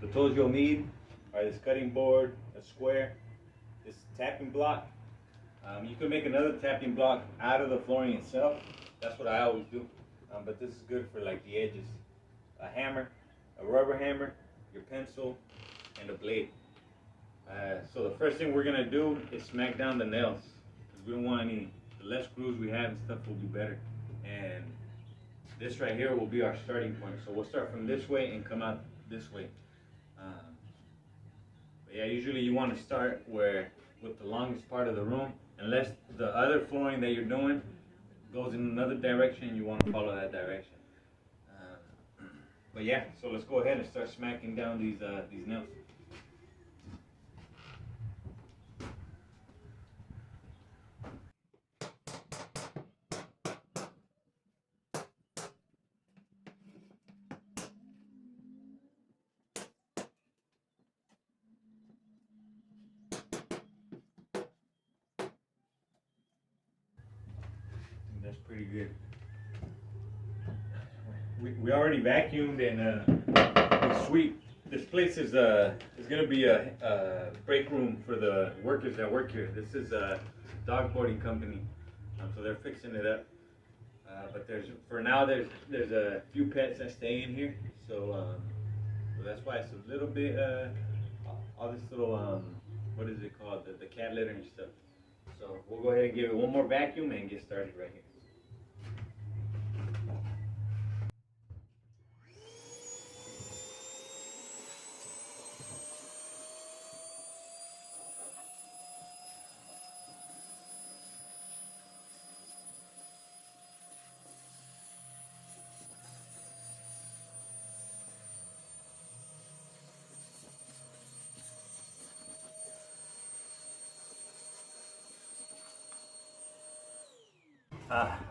the tools you'll need are this cutting board, a square, this tapping block. You can make another tapping block out of the flooring itself. That's what I always do. But this is good for like the edges. A hammer, a rubber hammer, your pencil, and a blade. So the first thing we're gonna do is smack down the nails, because we don't want any. The less screws we have and stuff will be better. And this right here will be our starting point. So we'll start from this way and come out this way. But yeah, usually you want to start with the longest part of the room, unless the other flooring that you're doing goes in another direction, you want to follow that direction. But yeah, so let's go ahead and start smacking down these nails. That's pretty good. We already vacuumed and we sweep. This place is gonna be a break room for the workers that work here. This is a dog boarding company, so they're fixing it up. But for now there's a few pets that stay in here, so that's why it's a little bit all this little what is it called, the cat litter and stuff. So we'll go ahead and give it one more vacuum and get started right here.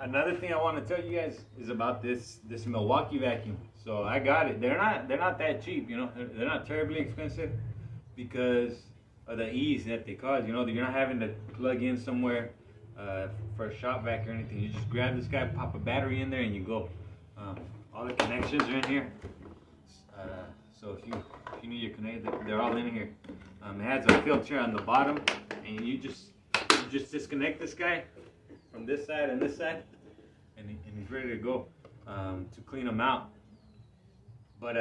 Another thing I want to tell you guys is about this Milwaukee vacuum. So I got it. They're not that cheap, you know. They're not terribly expensive because of the ease that they cause. You know, you're not having to plug in somewhere for a shop vac or anything. You just grab this guy, pop a battery in there, and you go. All the connections are in here. So if you need your connector, they're all in here. It has a filter on the bottom, and you just disconnect this guy from this side and this side, and he's ready to go to clean them out. But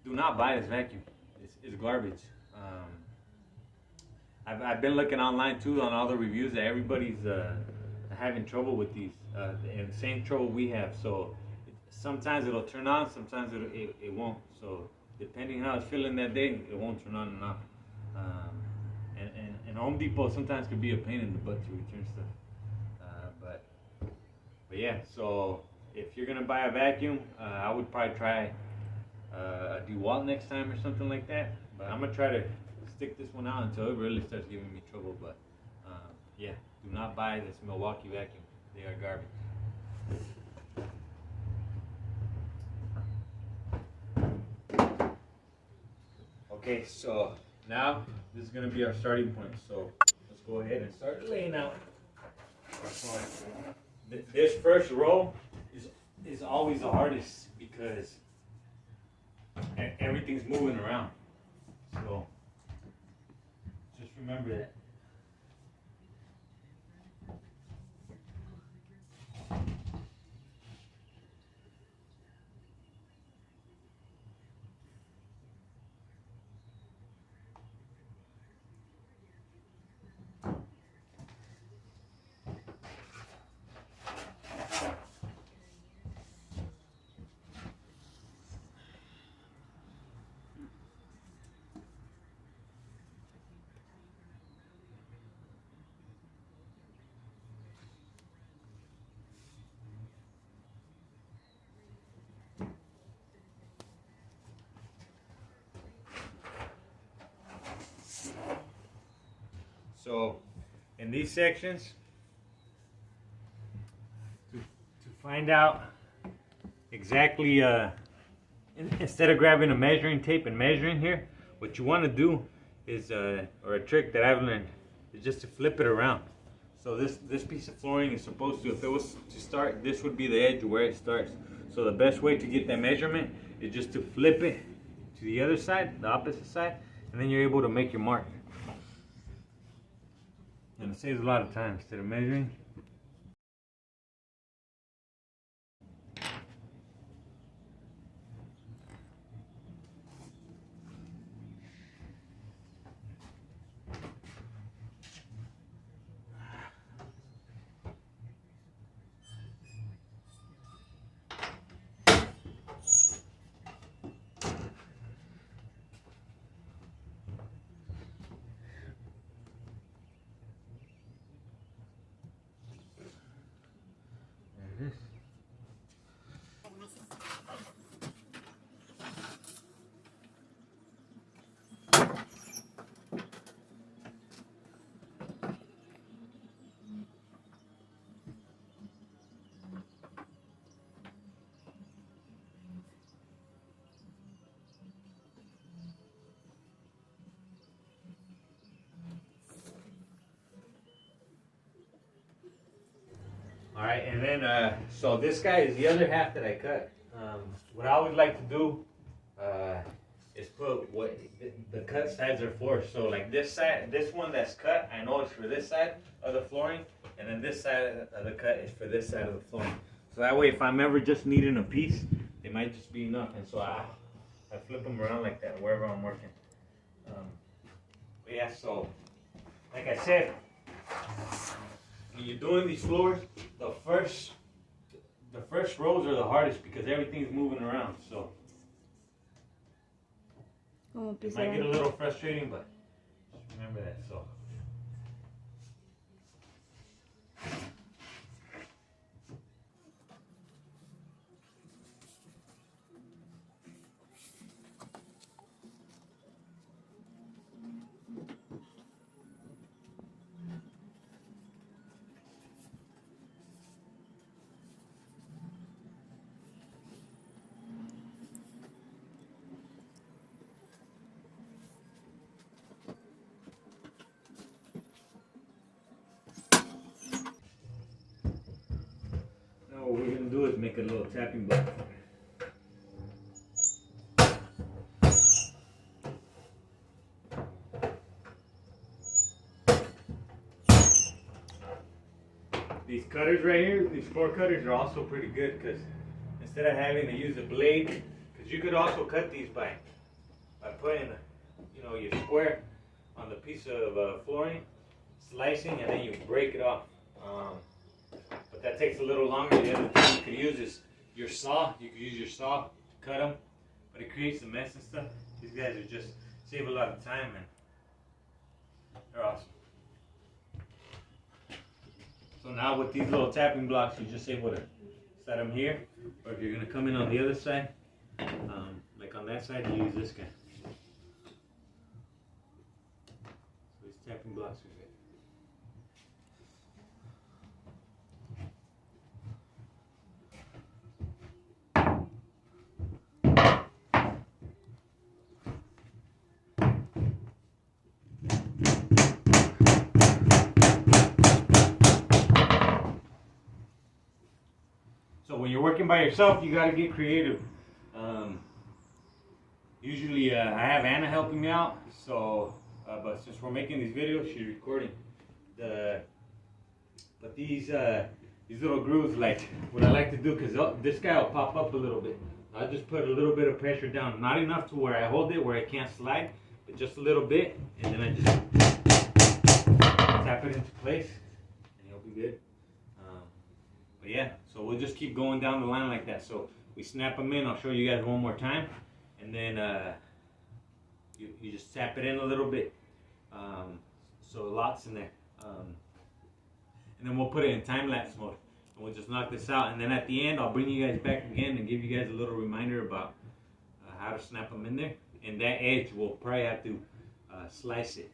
do not buy this vacuum. It's garbage. I've been looking online too on all the reviews that everybody's having trouble with these, and the same trouble we have. So sometimes it'll turn on, sometimes it won't. So depending how it's feeling that day, it won't turn on and off. And Home Depot sometimes could be a pain in the butt to return stuff. But yeah, so if you're gonna buy a vacuum, I would probably try a DeWalt next time or something like that. But I'm gonna try to stick this one out until it really starts giving me trouble. But yeah, do not buy this Milwaukee vacuum. They are garbage. Okay, so now this is gonna be our starting point. So let's go ahead and start laying out our flooring. This first row is always the hardest because everything's moving around. So just remember that. So in these sections, to find out exactly, instead of grabbing a measuring tape and measuring here, what you want to do is, or a trick that I've learned, is just to flip it around. So this piece of flooring is supposed to, if it was to start, this would be the edge where it starts. So the best way to get that measurement is just to flip it to the other side, the opposite side, and then you're able to make your mark. And it saves a lot of time instead of measuring. There it is. All right, and then so this guy is the other half that I cut. What I always like to do is put what the cut sides are for. So like this side, this one that's cut, I know it's for this side of the flooring, and then this side of the cut is for this side of the flooring. So that way, if I'm ever just needing a piece, they might just be enough. And so I flip them around like that wherever I'm working. But yeah, so like I said, when you're doing these floors, the first rows are the hardest because everything's moving around. So it might get a little frustrating, but just remember that. So. What we're going to do is make a little tapping block. These cutters right here, these floor cutters are also pretty good because instead of having to use a blade, because you could also cut these by putting your square on the piece of flooring, slicing, and then you break it off. But that takes a little longer. The other thing you could use is your saw. You could use your saw to cut them, but it creates a mess and stuff. These guys are just save a lot of time, and they're awesome. So now with these little tapping blocks, you're just able to set them here, or if you're going to come in on the other side, like on that side, you use this guy. So these tapping blocks are good. So when you're working by yourself, you got to get creative. Usually I have Anna helping me out, so but since we're making these videos, she's recording. But these little grooves, like what I like to do, because this guy will pop up a little bit. I just put a little bit of pressure down, not enough to where I hold it, where I can't slide, but just a little bit, and then I just tap it into place, and it'll be good. But yeah, so we'll just keep going down the line like that. So we snap them in. I'll show you guys one more time, and then you just tap it in a little bit, so lots in there, and then we'll put it in time-lapse mode, and we'll just knock this out. And then at the end, I'll bring you guys back again and give you guys a little reminder about how to snap them in there. And that edge, we'll probably have to slice it.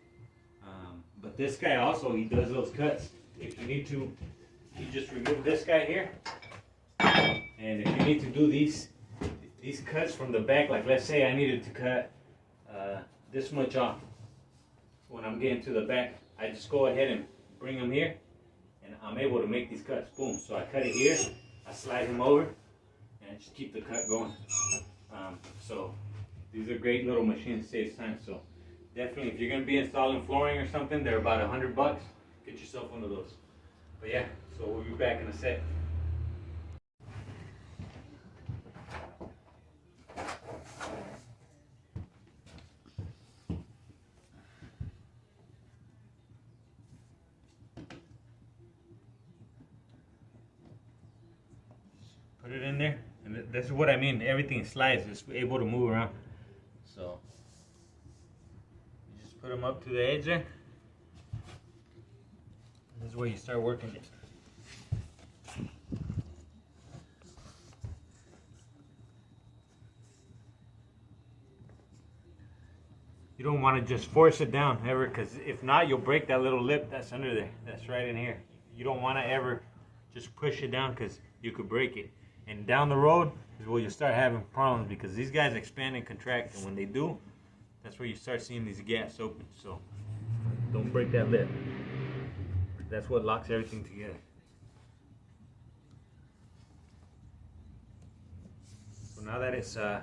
But this guy also, he does those cuts. If you need to, you just remove this guy here, and if you need to do these cuts from the back, like let's say I needed to cut this much off when I'm getting to the back, I just go ahead and bring them here, and I'm able to make these cuts. Boom. So I cut it here, I slide them over, and just keep the cut going. So These are great little machines, saves time. So definitely, if you're gonna be installing flooring or something, they're about $100. Get yourself one of those. But yeah, so we'll be back in a sec. Put it in there, and this is what I mean. Everything slides, it's able to move around. So you just put them up to the edge there. This is where you start working it. You don't want to just force it down ever, because if not, you'll break that little lip that's under there. That's right in here. You don't want to ever just push it down, because you could break it. And down the road is where you start having problems, because these guys expand and contract, and when they do, that's where you start seeing these gaps open. So don't break that lip. That's what locks everything together. So now that it's down,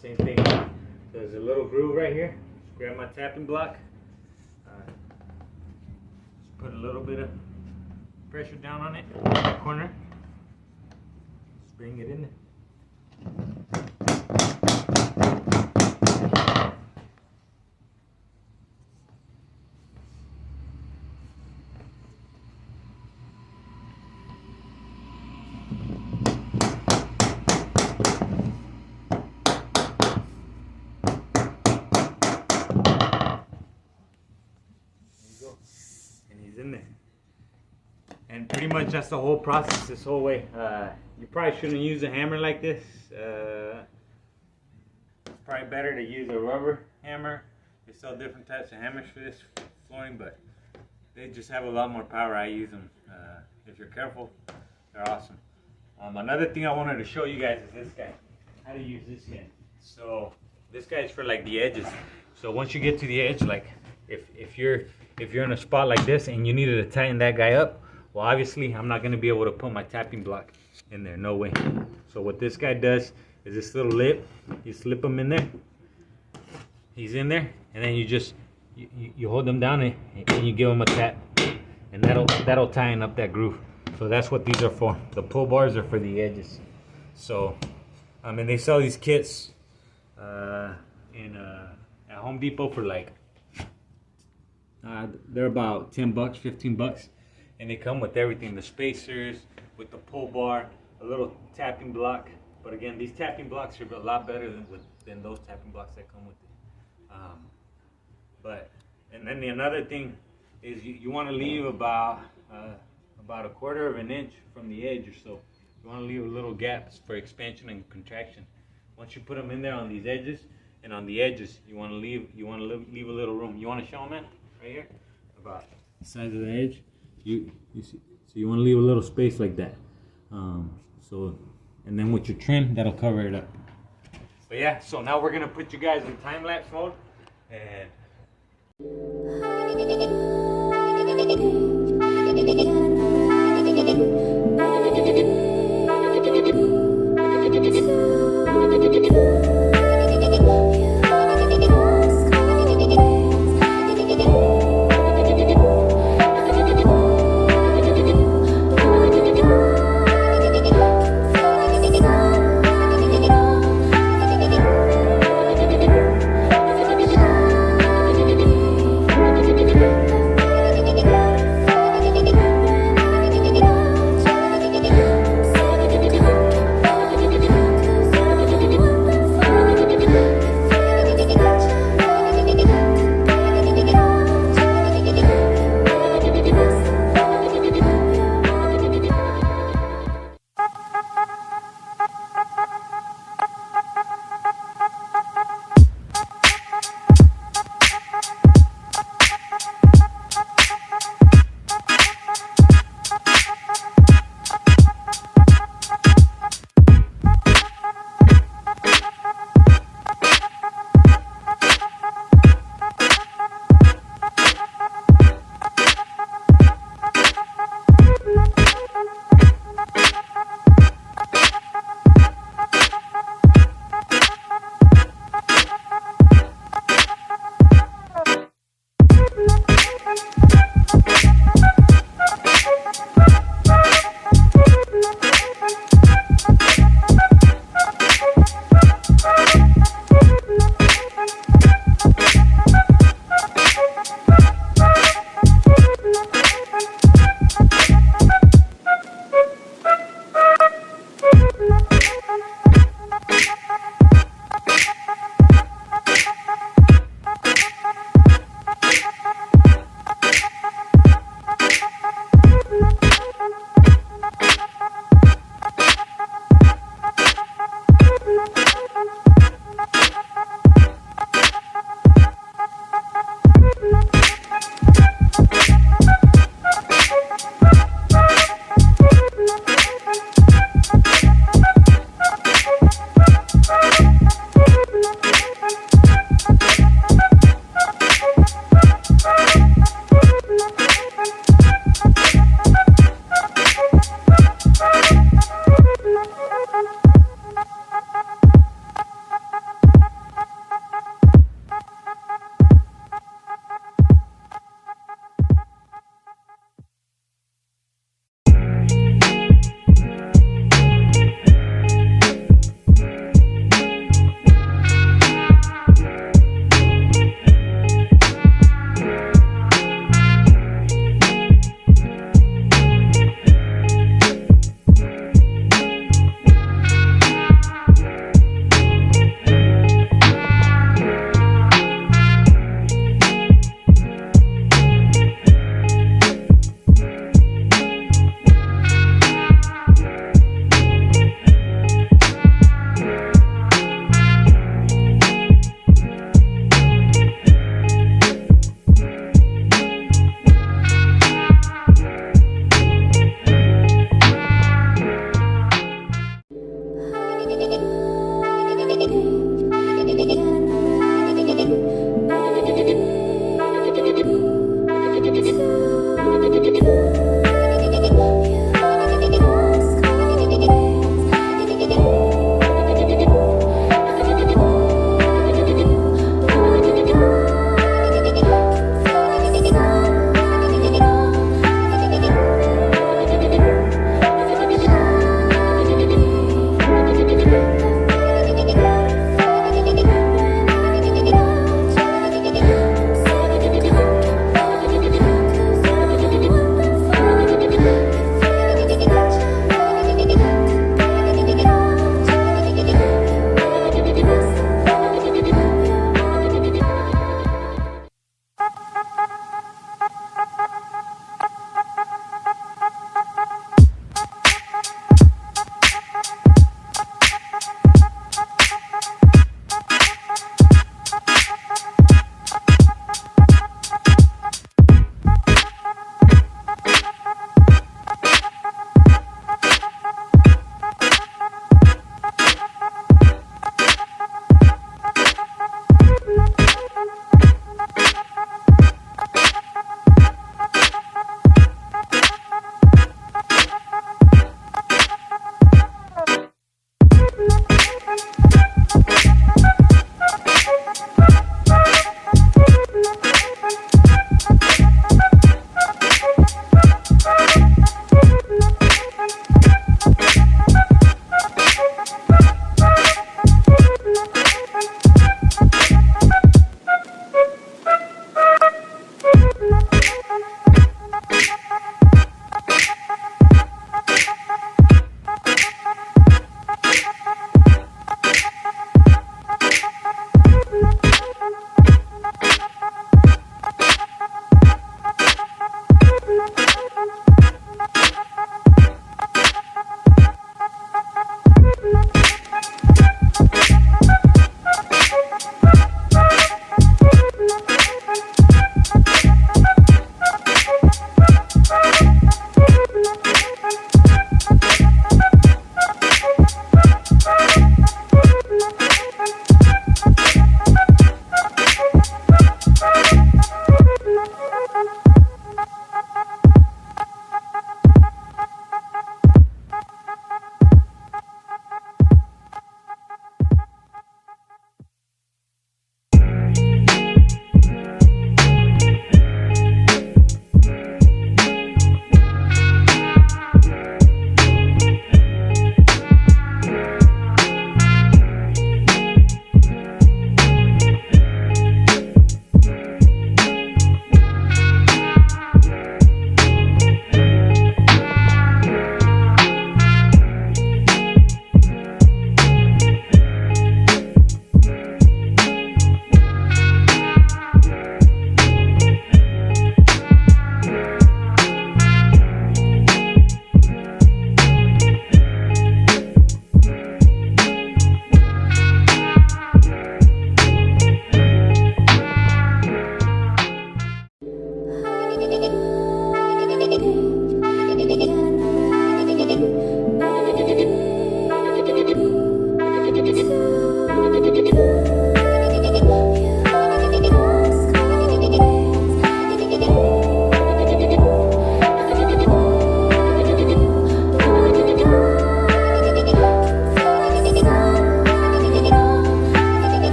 same thing. So there's a little groove right here. Just grab my tapping block. Just put a little bit of pressure down on it, in the corner. Just bring it in there. In there, and pretty much that's the whole process this whole way. You probably shouldn't use a hammer like this. It's probably better to use a rubber hammer. They sell different types of hammers for this flooring, but they just have a lot more power. I use them. If you're careful, they're awesome. Another thing I wanted to show you guys is this guy. How to use this guy. So this guy is for like the edges. So once you get to the edge, like if you're in a spot like this and you needed to tighten that guy up, well, obviously I'm not going to be able to put my tapping block in there, no way. So what this guy does is this little lip, you slip him in there, he's in there, and then you just you hold them down and you give him a tap, and that'll tighten up that groove. So that's what these are for. The pull bars are for the edges. So I mean, they sell these kits at Home Depot for like they're about $10, $15, and they come with everything: the spacers, with the pull bar, a little tapping block. But again, these tapping blocks are a lot better than those tapping blocks that come with it. And then another thing is you want to leave about a 1/4 of an inch from the edge or so. You want to leave a little gaps for expansion and contraction. Once you put them in there on these edges and on the edges, you want to leave a little room. You want to show them, man? Right here, about the size of the edge. You see, so you want to leave a little space like that. And then with your trim, that'll cover it up. But yeah, so now we're gonna put you guys in time lapse mode, and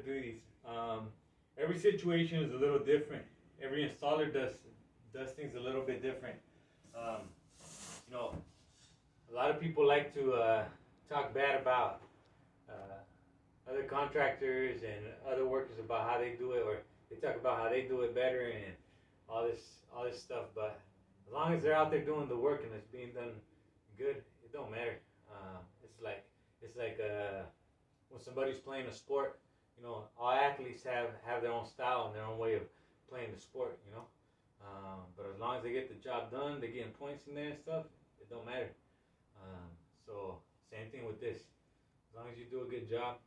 through these. Every situation is a little different. Every installer does things a little bit different. You know, a lot of people like to talk bad about other contractors and other workers about how they do it, or they talk about how they do it better and all this stuff. But as long as they're out there doing the work and it's being done good, it don't matter. It's like when somebody's playing a sport. You know, all athletes have their own style and their own way of playing the sport. You know, but as long as they get the job done, they're getting points in there and stuff. It don't matter. So same thing with this. As long as you do a good job,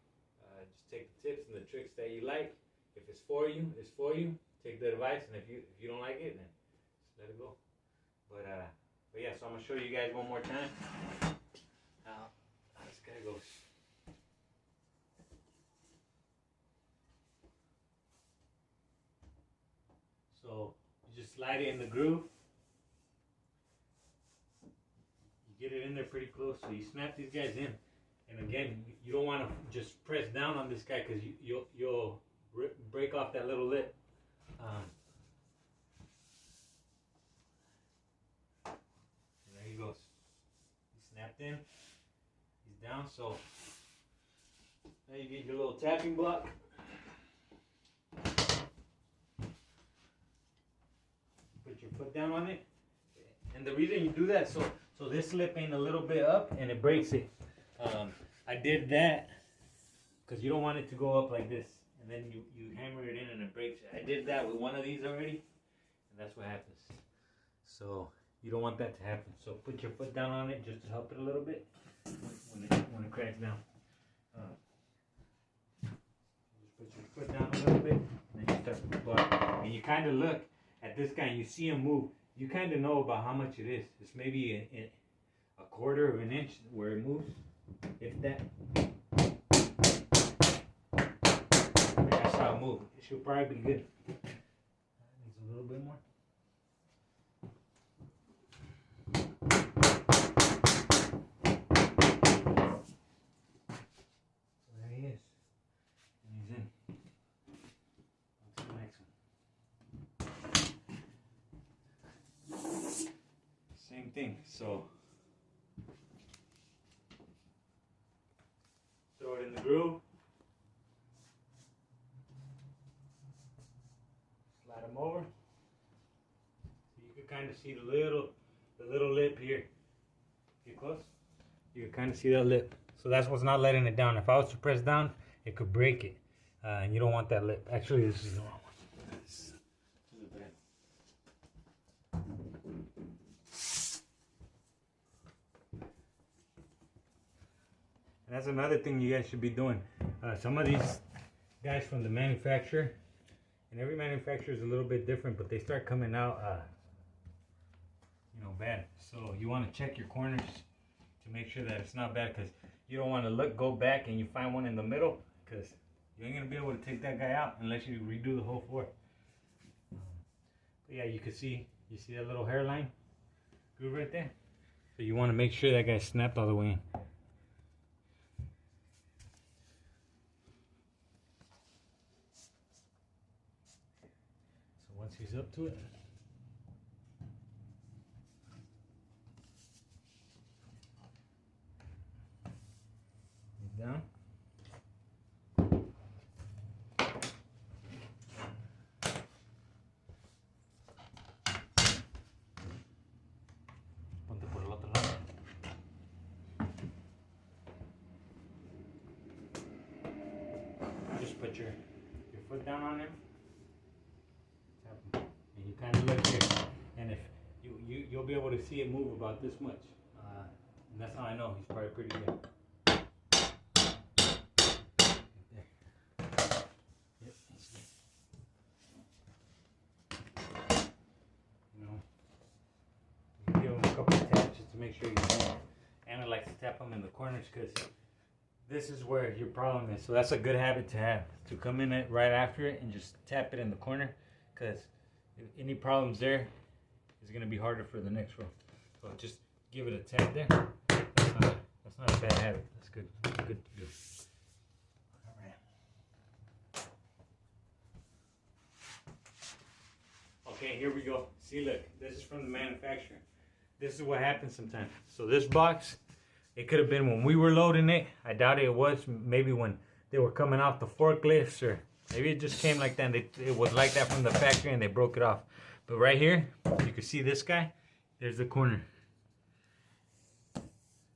just take the tips and the tricks that you like. If it's for you, it's for you. Take the advice, and if you don't like it, then just let it go. But yeah, so I'm gonna show you guys one more time how this guy goes. So you just slide it in the groove. You get it in there pretty close, so you snap these guys in. And again, you don't want to just press down on this guy because you'll break off that little lip. And there he goes. He's snapped in. He's down. So now you get your little tapping block. Put your foot down on it. And the reason you do that, so this lip ain't a little bit up and it breaks it. I did that because you don't want it to go up like this, and then you hammer it in and it breaks it. I did that with one of these already, and that's what happens. So you don't want that to happen. So put your foot down on it just to help it a little bit when it cracks down. Just put your foot down a little bit, and then you start to block. And you kind of look at this guy and you see him move. You kind of know about how much it is. It's maybe a quarter of an inch where it moves. If that. That's how it moves. It should probably be good. Needs a little bit more. So there he is. And he's in. On to the next one. Same thing. So throw it in the groove. Slide them over. So you can kind of see the little lip here. Get close. You can kind of see that lip. So that's what's not letting it down. If I was to press down, it could break it. And you don't want that lip. Actually, this is the wrong one. This is bad. And that's another thing you guys should be doing. Some of these guys from the manufacturer, and every manufacturer is a little bit different, but they start coming out, bad. So you want to check your corners to make sure that it's not bad, because you don't want to go back and you find one in the middle, because you ain't gonna be able to take that guy out unless you redo the whole floor. But yeah, you see that little hairline groove right there. So you want to make sure that guy's snapped all the way in. So once he's up to it, he's down. Just put your foot down on him, and you kind of look here, and if you'll be able to see it move about this much, and that's how I know he's probably pretty good. Yep, that's good. You give him a couple of taps just to make sure you know. Anna likes to tap them in the corners because this is where your problem is. So that's a good habit to have, to come in it right after it and just tap it in the corner, because if any problems there, it's going to be harder for the next row. So just give it a tap there. That's not a bad habit. That's good. Good. All right. Okay, here we go. See, look, this is from the manufacturer. This is what happens sometimes. So this box, it could have been when we were loading it. I doubt it was. Maybe when they were coming off the forklifts, or maybe it just came like that. And it was like that from the factory and they broke it off. But right here, you can see this guy. There's the corner.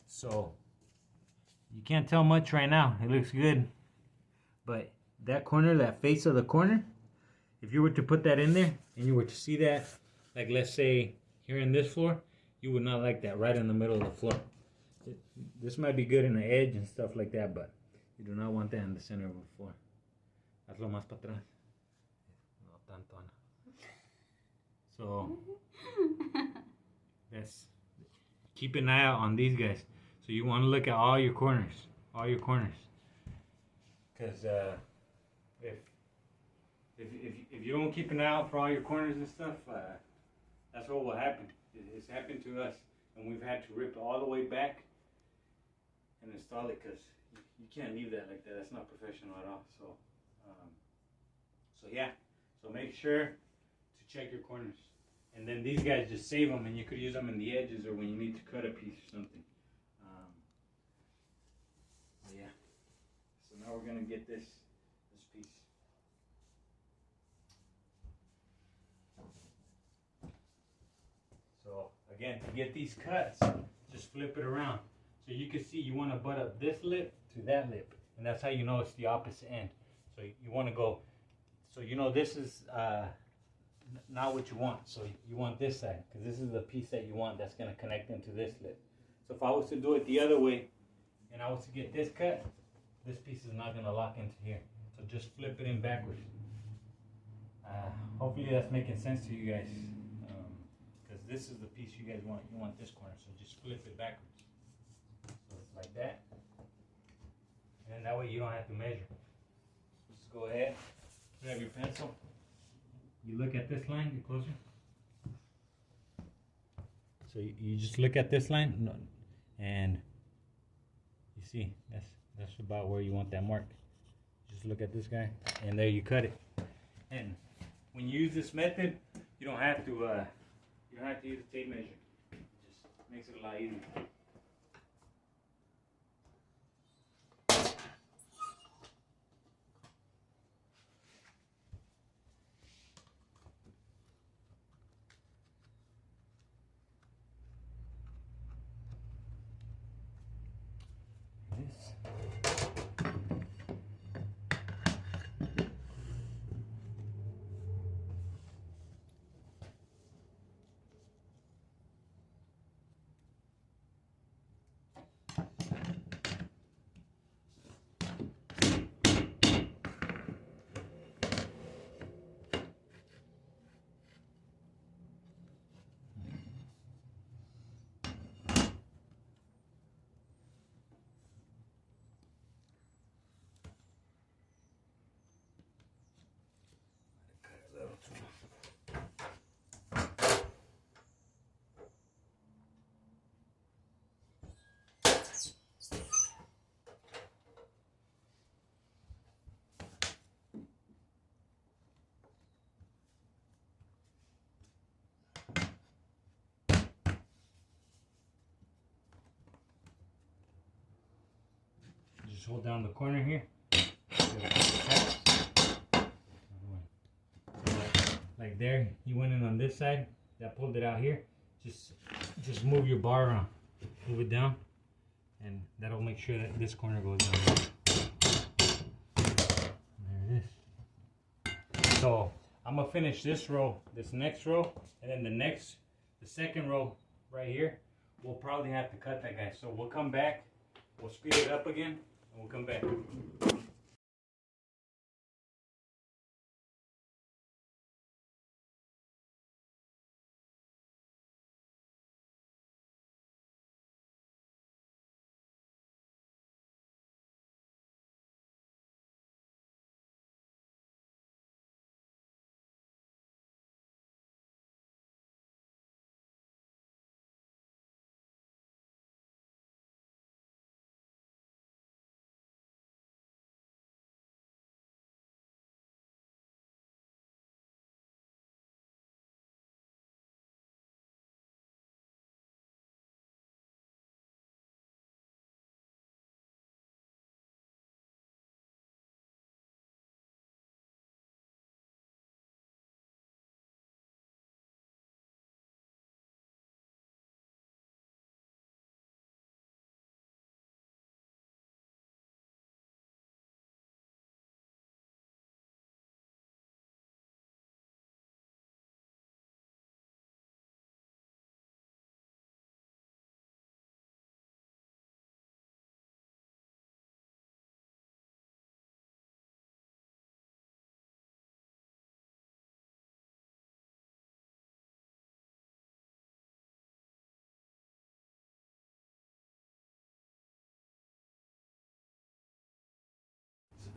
So you can't tell much right now. It looks good. But that corner, that face of the corner, if you were to put that in there and you were to see that, like let's say here in this floor, you would not like that right in the middle of the floor. This might be good in the edge and stuff like that, but you do not want that in the center of the floor. Hazlo más para atrás. No tanto, Ana. So that's, keep an eye out on these guys. So you want to look at all your corners, because if you don't keep an eye out for all your corners and stuff, that's what will happen. It's happened to us, and we've had to rip all the way back and install it, because you can't leave that like that. That's not professional at all. So, so yeah. So make sure to check your corners, and then these guys just save them, and you could use them in the edges or when you need to cut a piece or something. Yeah. So now we're gonna get this piece. So again, to get these cuts, just flip it around. So you can see you want to butt up this lip to that lip, and that's how you know it's the opposite end. So you want to go, so you know this is not what you want. So you want this side, because this is the piece that you want that's going to connect into this lip. So if I was to do it the other way, and I was to get this cut, this piece is not going to lock into here. So just flip it in backwards. Hopefully that's making sense to you guys. Because this is the piece you guys want. You want this corner, so just flip it backwards. So it's like that. And then that way you don't have to measure. Just go ahead, grab your pencil. You look at this line, get closer. So you just look at this line, and you see that's about where you want that mark. Just look at this guy, and there you cut it. And when you use this method, you don't have to use a tape measure. It just makes it a lot easier. Just hold down the corner here. Like there, you went in on this side, that pulled it out here. Just move your bar around, move it down, and that'll make sure that this corner goes down. There it is. So I'm gonna finish this row, this next row, and then the second row right here, we'll probably have to cut that guy. So we'll come back, we'll speed it up again, and we'll come back.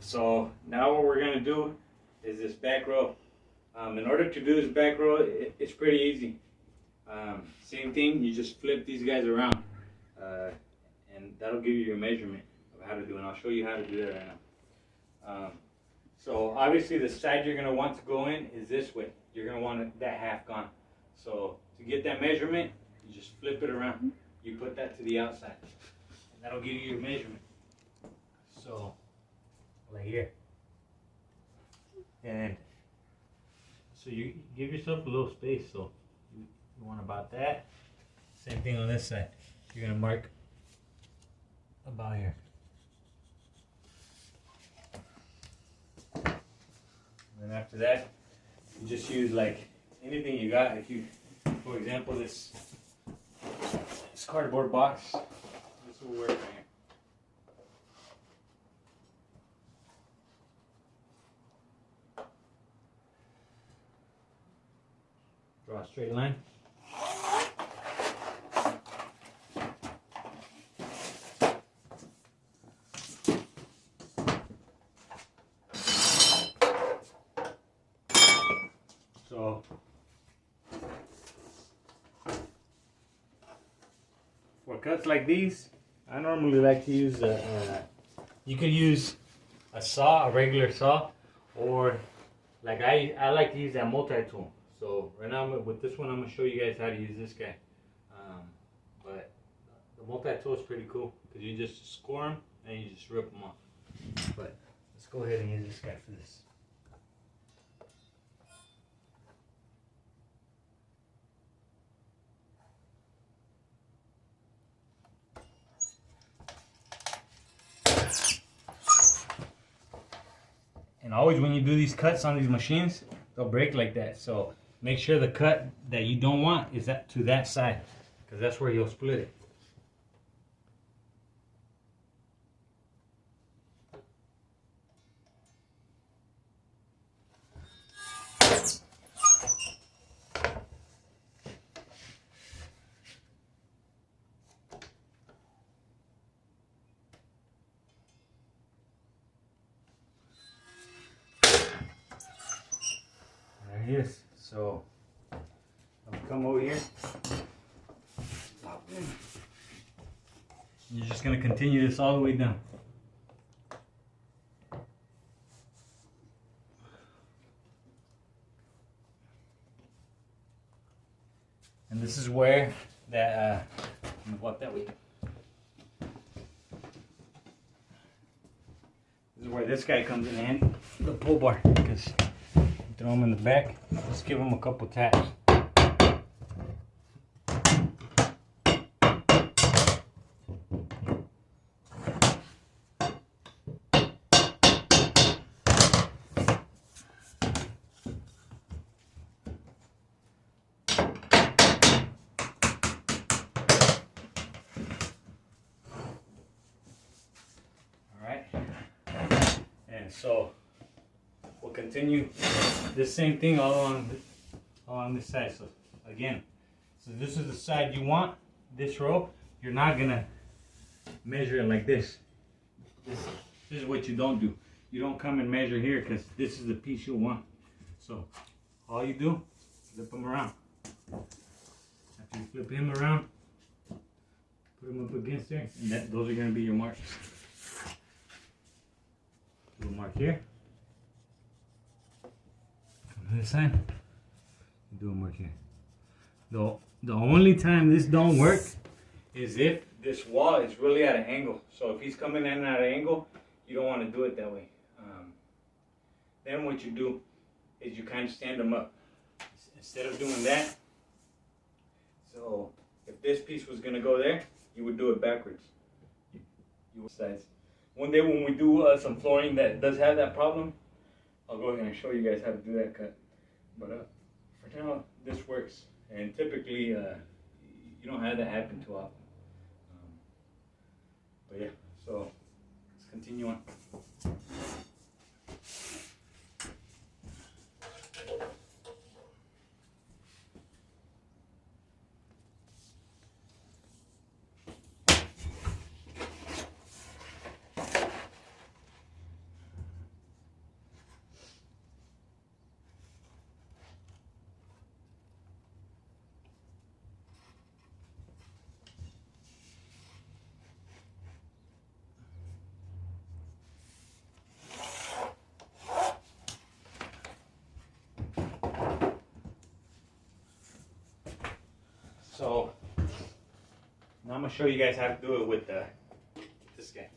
So now what we're gonna do is this back row. In order to do this back row, it's pretty easy. Same thing, you just flip these guys around, and that'll give you your measurement of how to do it. And I'll show you how to do that right now. So obviously the side you're gonna want to go in is this way. You're gonna want that half gone. So to get that measurement, you just flip it around. You put that to the outside, and that'll give you your measurement. So, like here. And so you give yourself a little space. So you want about that. Same thing on this side. You're gonna mark about here. And then after that, you just use like anything you got. If you, for example, this cardboard box, this will work right here. Draw a straight line. So for cuts like these, I normally like to use you could use a saw, a regular saw, or like I like to use that multi-tool. So right now with this one, I'm gonna show you guys how to use this guy. But the multi-tool is pretty cool because you just score them and you just rip them off. But let's go ahead and use this guy for this. And always when you do these cuts on these machines, they'll break like that. So make sure the cut that you don't want is to that side, because that's where you'll split it. There it is. So I'll come over here. Pop in. You're just going to continue this all the way down. And this is where that, I'm gonna walk that way. This is where this guy comes in hand, the pull bar, because you throw him in the back, just give him a couple taps. So we'll continue this same thing all along this side. So again, so this is the side you want, this row. You're not gonna measure it like this. This is what you don't do. You don't come and measure here because this is the piece you want. So all you do, flip them around. After you flip him around, put him up against there, and those are gonna be your marks. Do a mark here. Come to this side. Do a mark here. The only time this don't work is if this wall is really at an angle. So if he's coming in at an angle, you don't want to do it that way. Then what you do is you kind of stand them up. Instead of doing that, so if this piece was going to go there, you would do it backwards. You would size. One day when we do some flooring that does have that problem, I'll go ahead and show you guys how to do that cut. But for now, this works. And typically, you don't have that happen too often. But yeah, so let's continue on. gonna show you guys how to do it with this guy.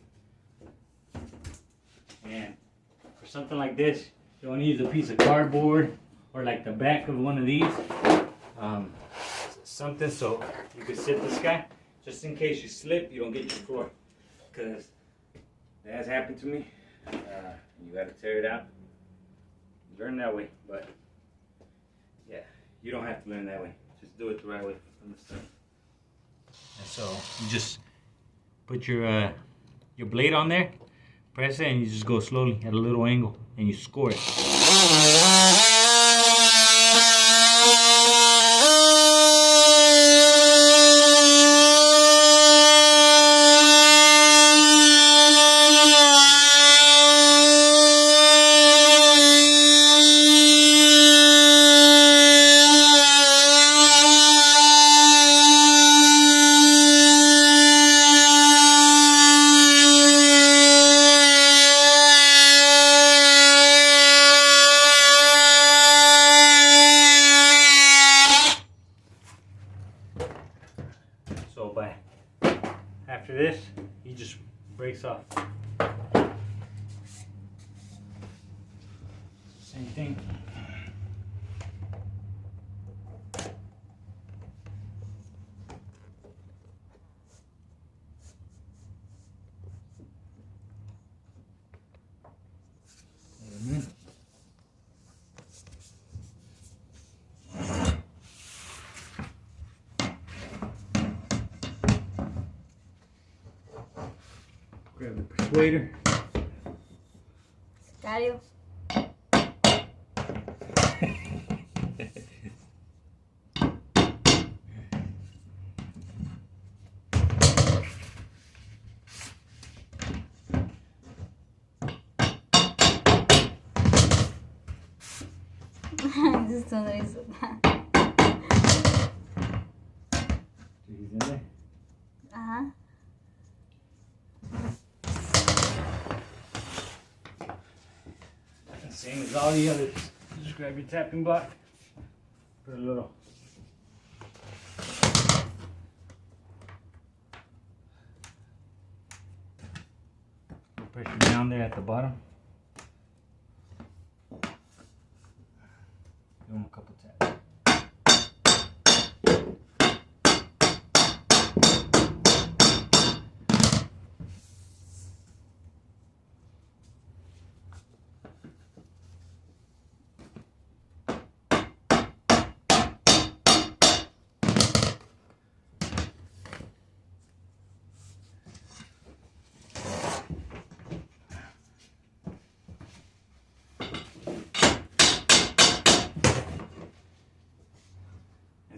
And for something like this, you want to use a piece of cardboard or like the back of one of these. Something so you can sit this guy, just in case you slip, you don't get your floor. Because that has happened to me. You gotta tear it out. Learn that way, but yeah, you don't have to learn that way. Just do it the right way from the start. And so you just put your blade on there, press it, and you just go slowly at a little angle, and you score it. So after this, he just breaks off. Same thing. Grab the persuader. Dario. Just sonrisa. He's in there. Ajá. Same as all the others. Just grab your tapping block, put a little pressure down there at the bottom. Give them a couple taps.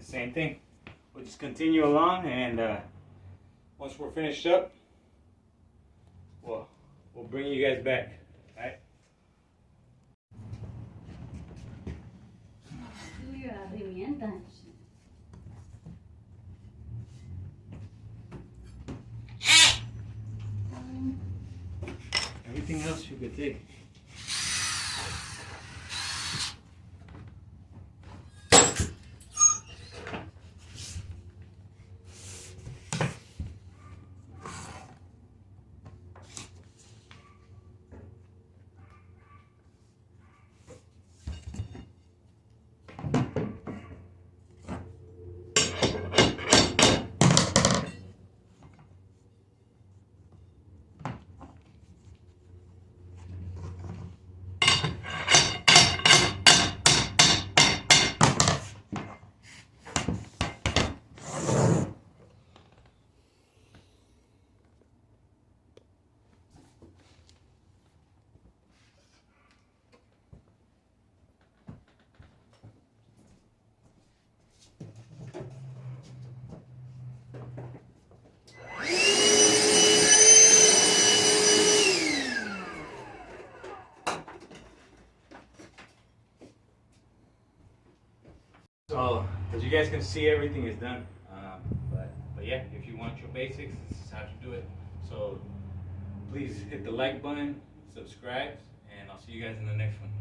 Same thing. We'll just continue along, and once we're finished up, we'll bring you guys back. All right? Everything else you could take. So, as you guys can see, everything is done. But yeah, if you want your basics, this is how to do it. So please hit the like button, subscribe, and I'll see you guys in the next one.